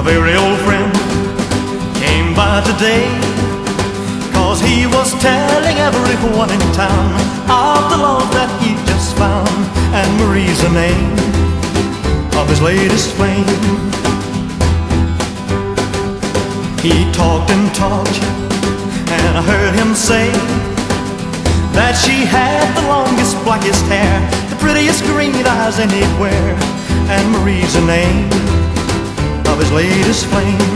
very old friend came by today, 'cause he was telling everyone in town of the love that he just found. And Marie's the name of his latest flame. He talked and talked, and I heard him say that she had the longest, blackest hair, the prettiest green eyes anywhere. And Marie's the name of his latest flame.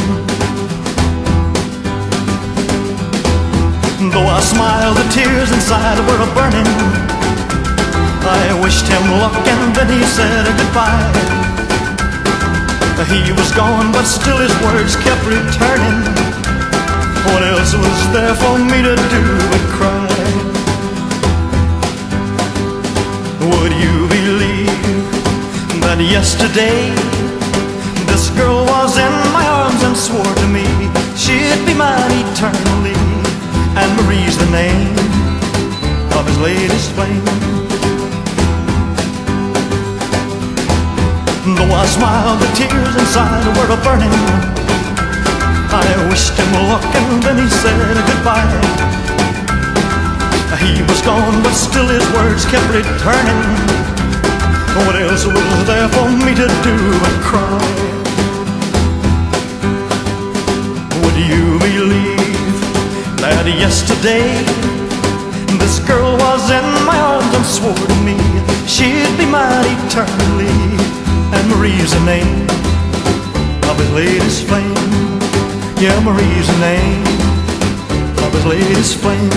Though I smiled, the tears inside were burning. I wished him luck and then he said goodbye. He was gone, but still his words kept returning. What else was there for me to do but cry? Would you believe that yesterday this girl was in my arms and swore to me she'd be mine eternally? And Marie's the name of his latest flame. Though I smiled, the tears inside were burning. I wished him luck and then he said goodbye. He was gone, but still his words kept returning. What else was there for me to do but cry? Would you believe that yesterday this girl was in my arms and swore to me she'd be mine eternally? And Marie's the name of his latest flame. Yeah, Marie's the name of his latest flame.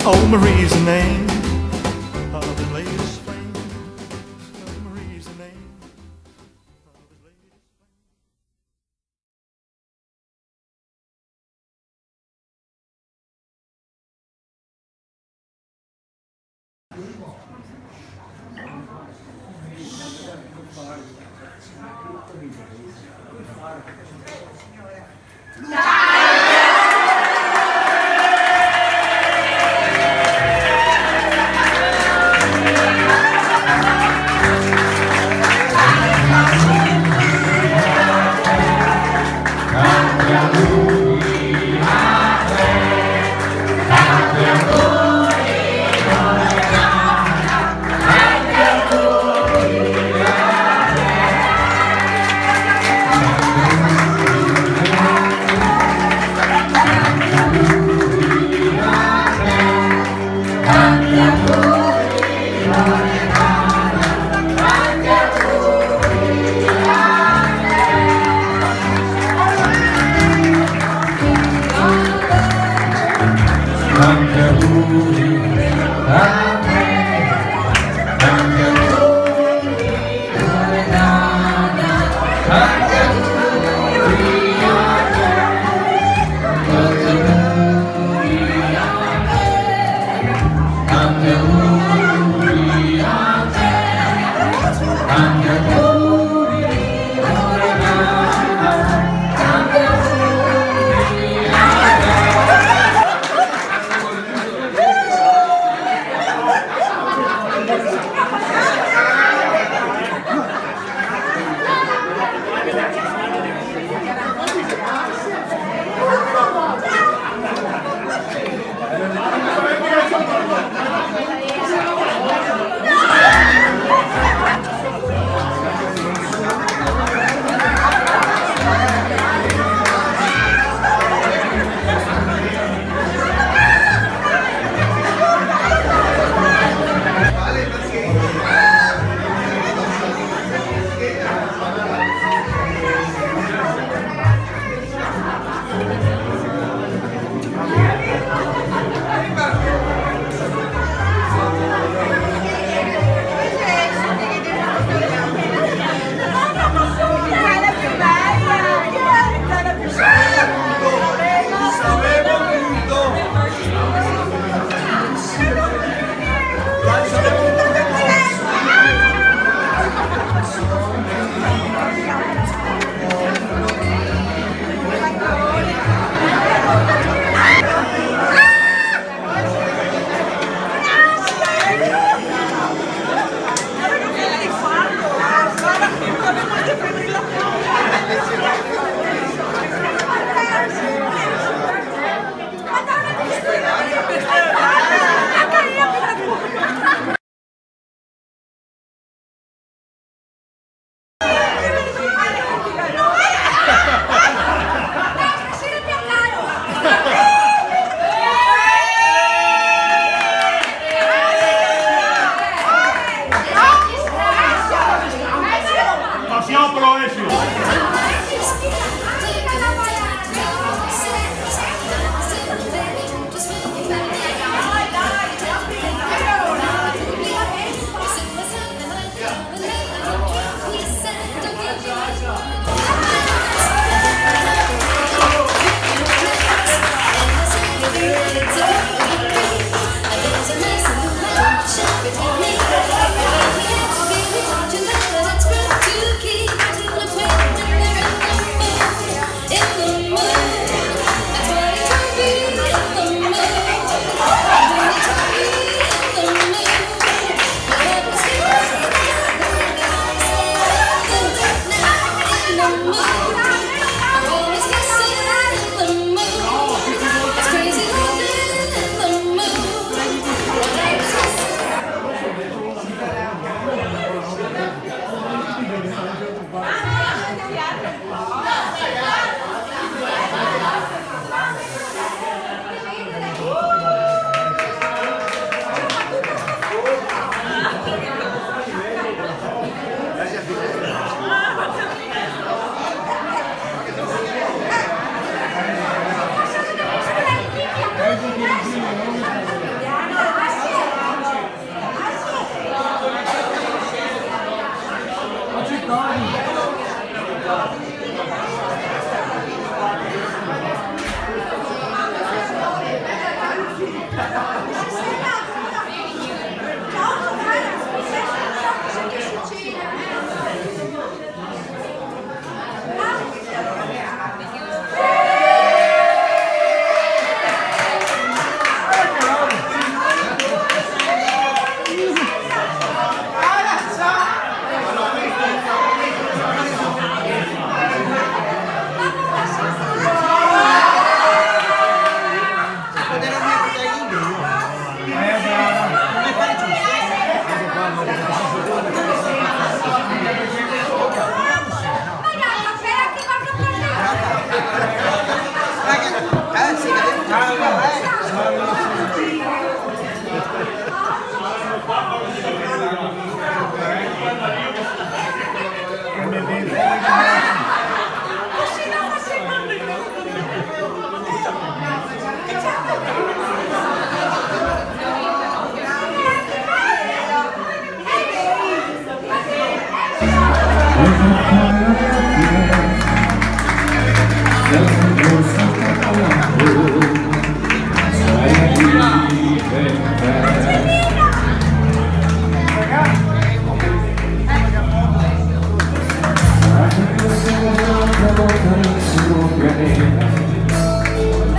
Oh, Marie's the name of his latest flame. Marie's the name of his latest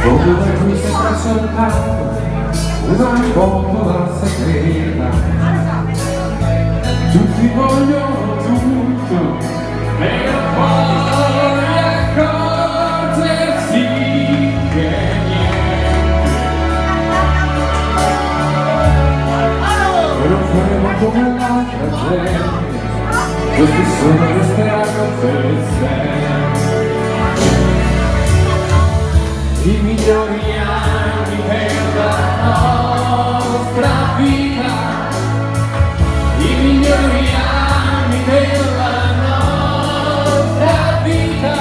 Dove qui sembra soltanto una bombola segreta. Tutti vogliono tutto e non poi accorgersi che niente. E non faremo come l'altra gente, questi sono resteranno per sempre. I migliori anni per la nostra vita, i migliori anni della nostra vita.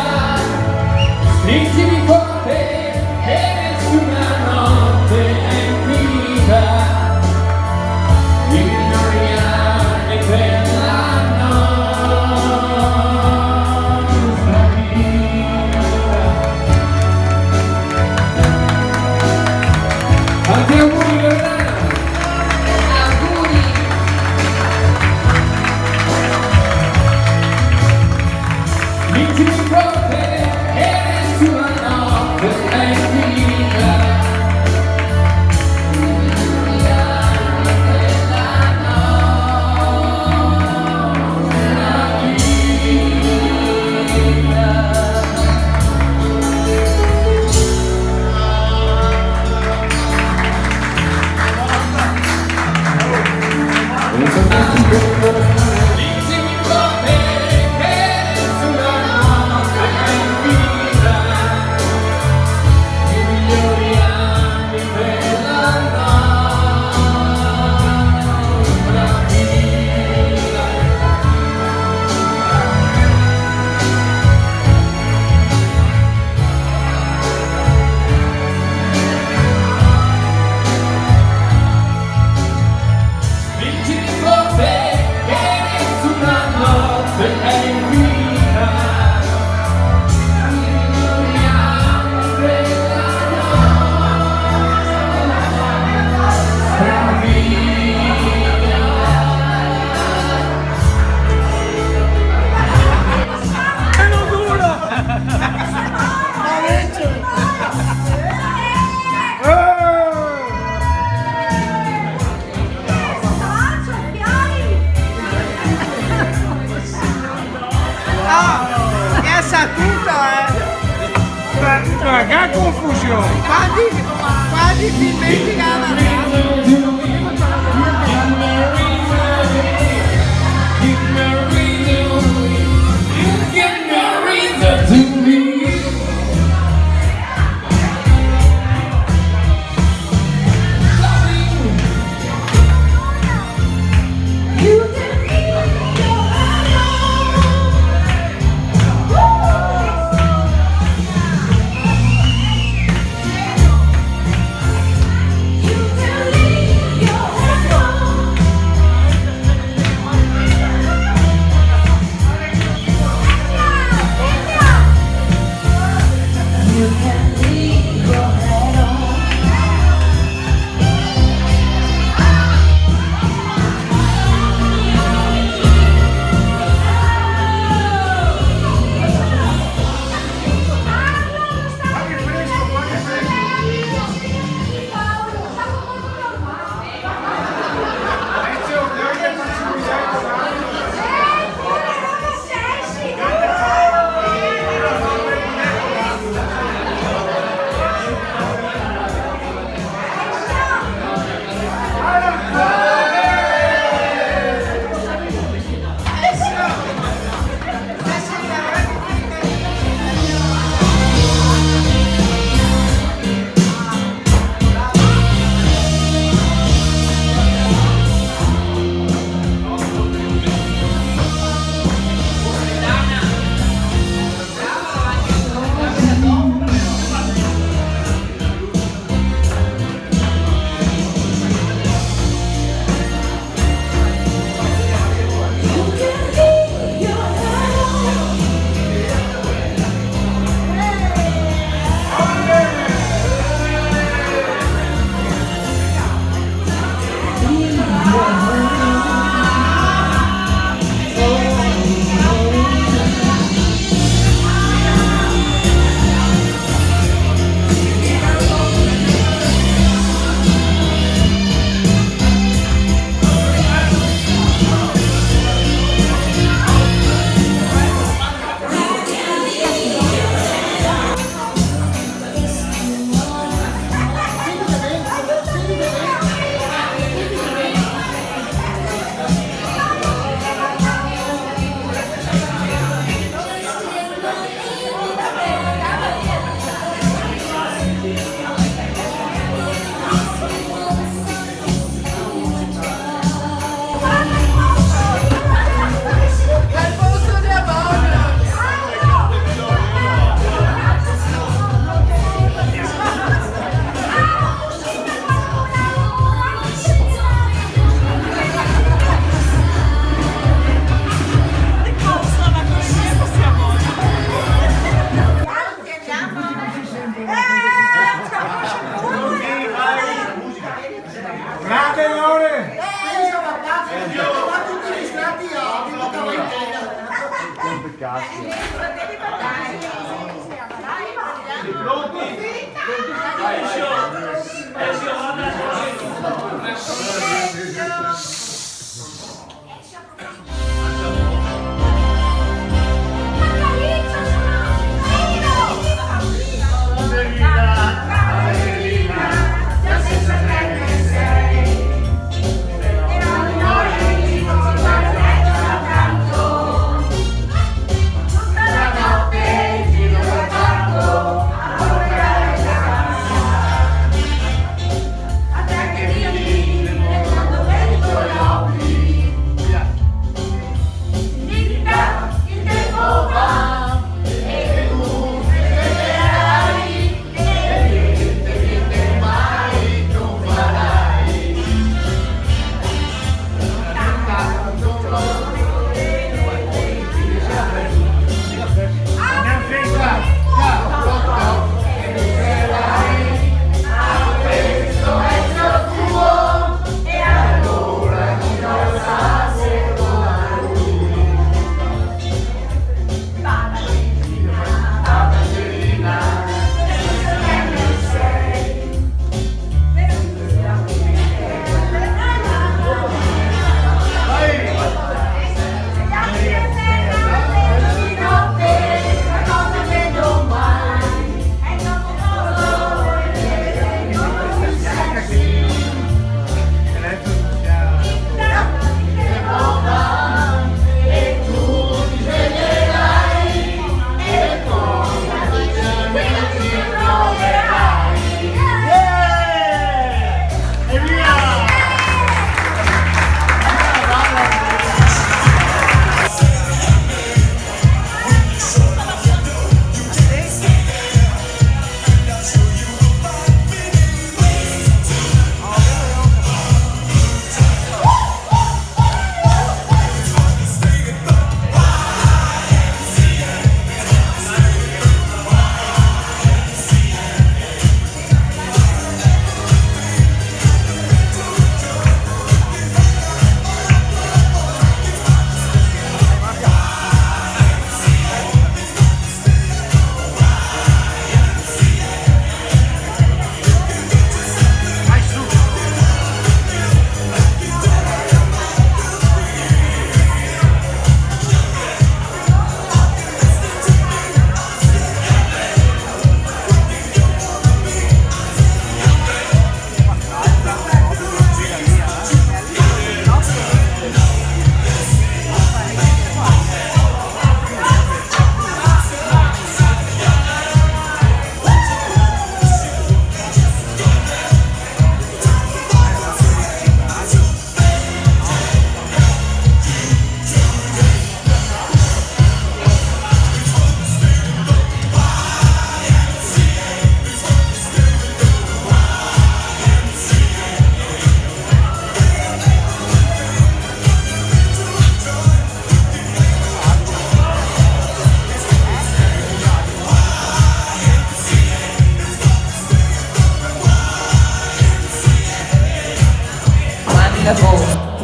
Stringimi forte e nessuna notte è finita. I migliori anni della nostra vita. Tanti auguri Loredana! Auguri! Vincimi forte e nessuna notte è finita. Vincimi forte e nessuna notte è finita. I migliori anni della nostra vita. Vincimi forte e nessuna notte è finita. I migliori anni della nostra vita. E non dura! Essa tutta Che confusione! quasi filmetti che hanno You can leave.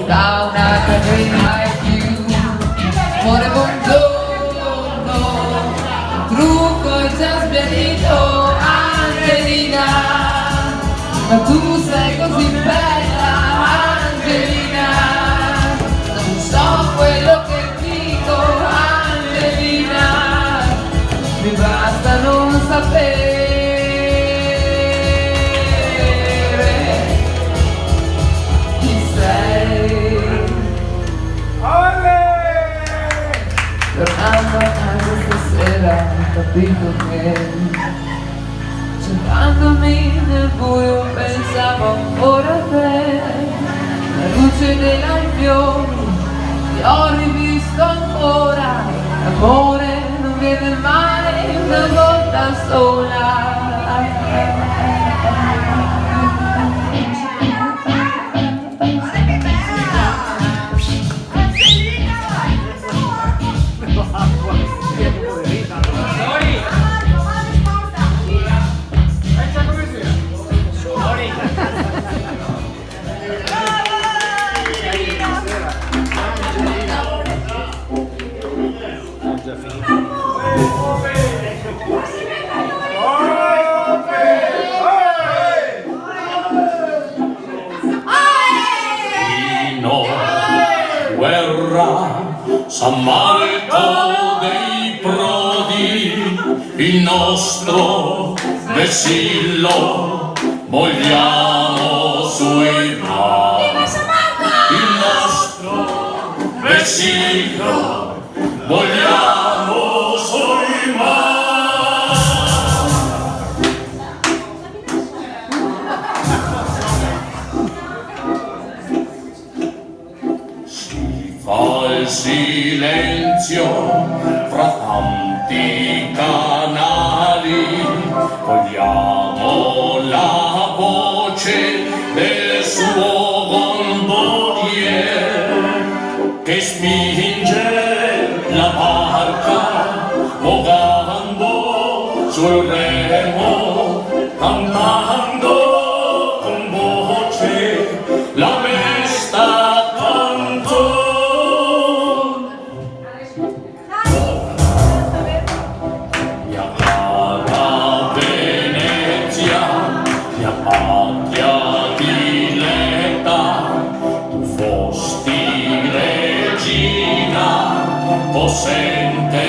da una catena e più. Amore buongiorno, trucco è già sbiadito, Angelina, ma tu sei così bella, Angelina, non so quello che dico, Angelina, mi basta non sapere. Tornando a casa stasera ho capito che cercandomi nel buio pensavo ancora a te. La luce dei lampioni ti ho rivisto ancora. L'amore non viene mai una volta sola. guerra, San Marco dei Prodi, il nostro vessillo, vogliamo sui mari. Il nostro vessillo, vogliamo sui mari. Fa il silenzio fra tanti canali, cogliamo la voce del suo gondolier che spinge la barca vogando sul remo, cantando con voce la mesta canzone. Mia cara Venezia, mia patria diletta, tu fosti regina possente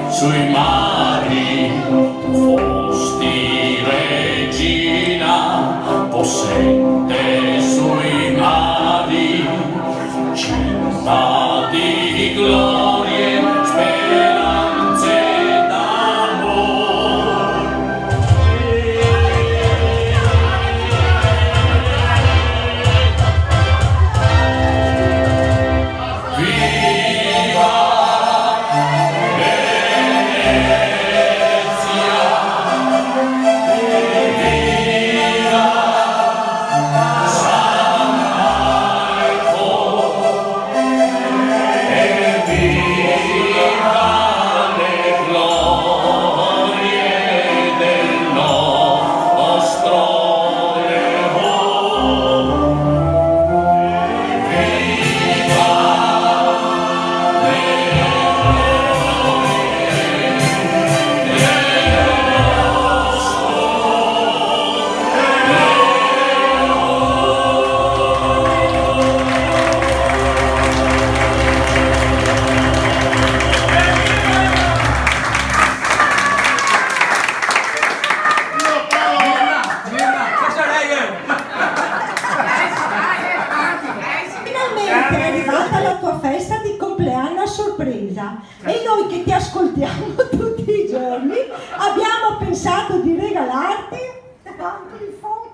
sui mari, tu fosti regina possente sui mari, città di glorie, speranze d'amore. Viva Venezia, viva San Marco e viva le glorie del nostro leone. Viva Finalmente è arrivata la tua festa di compleanno a sorpresa e noi che ti ascoltiamo tutti i giorni abbiamo pensato di regalarti tanto di foto.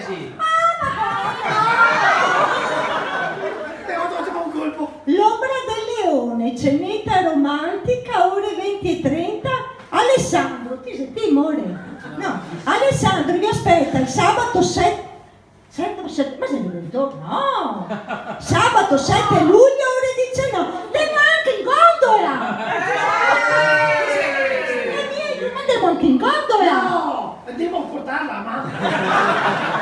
Sì. L'ombra del leone, cenetta romantica, ore 20:30. Alessandro, ti senti amore? No, Alessandro vi aspetta il sabato 7. Ma sei venuto? No! Sabato 7 luglio ore 19. Andiamo anche in gondola! Andiamo anche in gondola! No, devo portarla a mano.